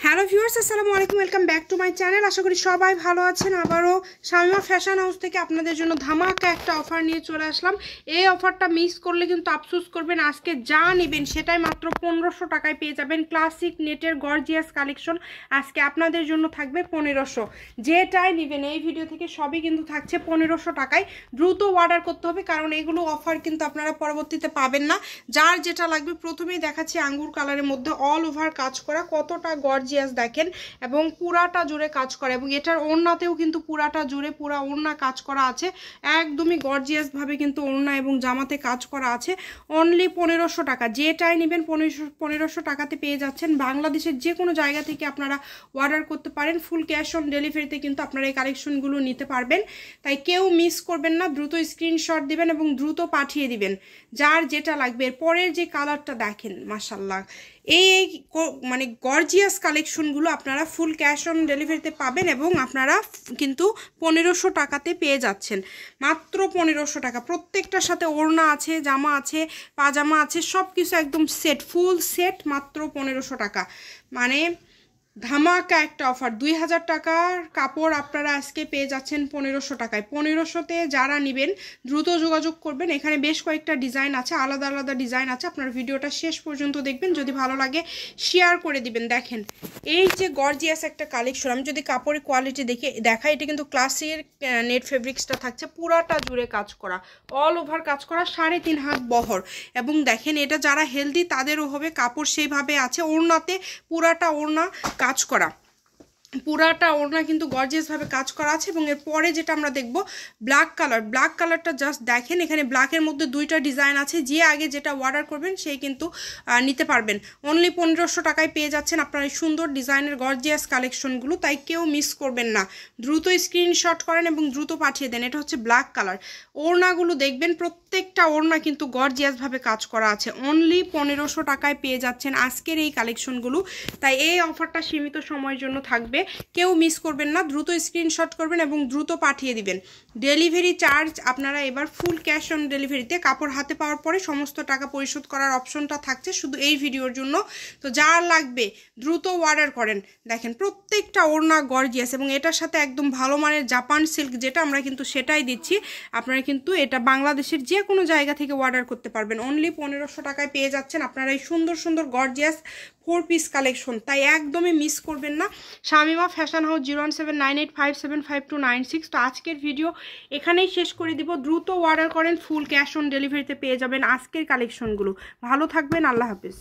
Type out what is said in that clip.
Hello viewers, আসসালামু আলাইকুম। Welcome back to my channel. আশা করি সবাই ভালো আছেন। আবারও শামিমা ফ্যাশন হাউস থেকে আপনাদের জন্য ধামাকা একটা অফার নিয়ে চলে আসলাম। এই অফারটা মিস করলে কিন্তু আফসোস করবেন। আজকে যা নেবেন সেটাই মাত্র 1500 টাকায় পেয়ে যাবেন। ক্লাসিক নেটের গর্জিয়াস কালেকশন আজকে আপনাদের জন্য থাকবে 1500। যেটাই নেবেন এই ভিডিও থেকে সবই কিন্তু থাকছে 1500 টাকায়। দ্রুত অর্ডার করতে হবে, কারণ এগুলো অফার কিন্তু আপনারা পরবর্তীতে পাবেন না। যার যেটা লাগবে প্রথমেই দেখাচ্ছি আঙ্গুর কালারের মধ্যে অল ওভার কাজ করা, কতটা গর্জিয়াস দেখেন, এবং পুরাটা জুড়ে কাজ করা, এবং এটার ওড়নাতেও কিন্তু পুরাটা জুড়ে পুরা ওড়না কাজ করা আছে। একদমই গর্জিয়াস ভাবে কিন্তু ওড়না এবং জামাতে কাজ করা আছে। অনলি 1500 টাকা। যেটাই নেবেন 1500 টাকাতে পেয়ে যাচ্ছেন। বাংলাদেশের যে কোনো জায়গা থেকে আপনারা অর্ডার করতে পারেন। ফুল ক্যাশ অন ডেলিভারিতে কিন্তু আপনারা এই কালেকশনগুলো নিতে পারবেন। তাই কেউ মিস করবেন না, দ্রুত স্ক্রিনশট দিবেন এবং দ্রুত পাঠিয়ে দিবেন যার যেটা লাগবে। এরপরের যে কালারটা দেখেন, মাশাআল্লাহ, এই মানে গর্জিয়াস কালেকশনগুলো আপনারা ফুল ক্যাশ অন ডেলিভারিতে পাবেন এবং আপনারা কিন্তু 1500 টাকাতে পেয়ে যাচ্ছেন। মাত্র 1500 টাকা। প্রত্যেকটার সাথে ওড়না আছে, জামা আছে, পাজামা আছে, সব কিছু একদম সেট, ফুল সেট, মাত্র 1500 টাকা। মানে ধামাকা একটা অফার। 2000 টাকার কাপড় আপনারা আজকে পেয়ে যাচ্ছেন 1500 টাকায়। 1500তে যারা নেবেন দ্রুত যোগাযোগ করবেন। এখানে বেশ কয়েকটা ডিজাইন আছে, আলাদা আলাদা ডিজাইন আছে। আপনার ভিডিওটা শেষ পর্যন্ত দেখবেন, যদি ভালো লাগে শেয়ার করে দিবেন। দেখেন এই যে গর্জিয়াস একটা কালেকশন, আমি যদি কাপড়ের কোয়ালিটি দেখাই, এটা কিন্তু ক্লাসিক নেট ফেব্রিক্সটা থাকছে, পুরাটা জুড়ে কাজ করা, অল ওভার কাজ করা, 3.5 হাত বহর। এবং দেখেন এটা যারা হেলদি তাদেরও হবে, কাপড় সেইভাবে আছে। ওড়নাতে পুরাটা ওড়না কাজ করা, পুরাটা ওড়না কিন্তু গর্জিয়াসভাবে কাজ করা আছে। এবং এর পরে যেটা আমরা দেখব ব্ল্যাক কালার। ব্ল্যাক কালারটা জাস্ট দেখেন, এখানে ব্ল্যাকের মধ্যে দুইটা ডিজাইন আছে। যে আগে যেটা অর্ডার করবেন সেই কিন্তু নিতে পারবেন। অনলি 1500 টাকায় পেয়ে যাচ্ছেন আপনার এই সুন্দর ডিজাইনের গর্জিয়াস কালেকশনগুলো। তাই কেউ মিস করবেন না, দ্রুত স্ক্রিনশট করেন এবং দ্রুত পাঠিয়ে দেন। এটা হচ্ছে ব্ল্যাক কালার। ওড়নাগুলো দেখবেন, প্রত্যেকটা ওড়না কিন্তু গর্জিয়াসভাবে কাজ করা আছে। অনলি 1500 টাকায় পেয়ে যাচ্ছেন আজকের এই কালেকশনগুলো। তাই এই অফারটা সীমিত সময়ের জন্য থাকবে, কেউ মিস করবেন না। দ্রুত স্ক্রিনশট করবেন এবং দ্রুত পাঠিয়ে দিবেন। ডেলিভারি চার্জ আপনারা এবার ফুল ক্যাশ অন ডেলিভারিতে, কাপড় হাতে পাওয়ার পরে সমস্ত টাকা পরিশোধ করার অপশনটা থাকছে শুধু এই ভিডিওর জন্য। তো যার লাগবে দ্রুত অর্ডার করেন। দেখেন প্রত্যেকটা ওড়না গর্জিয়াস, এবং এটার সাথে একদম ভালো মানের জাপান সিল্ক যেটা, আমরা কিন্তু সেটাই দিচ্ছি। আপনারা কিন্তু এটা বাংলাদেশের যে কোনো জায়গা থেকে অর্ডার করতে পারবেন। অনলি 1500 টাকায় পেয়ে যাচ্ছেন আপনারা এই সুন্দর সুন্দর গর্জিয়াস 4 পিস কালেকশন। তাই একদমই মিস করবেন না। Shamima fashion house 01798575296। তো আজকের ভিডিও এখানেই শেষ করে দিব। দ্রুত অর্ডার করেন, ফুল ক্যাশ অন ডেলিভারিতে পেয়ে যাবেন আজকের কালেকশনগুলো। ভালো থাকবেন, আল্লাহ হাফেজ।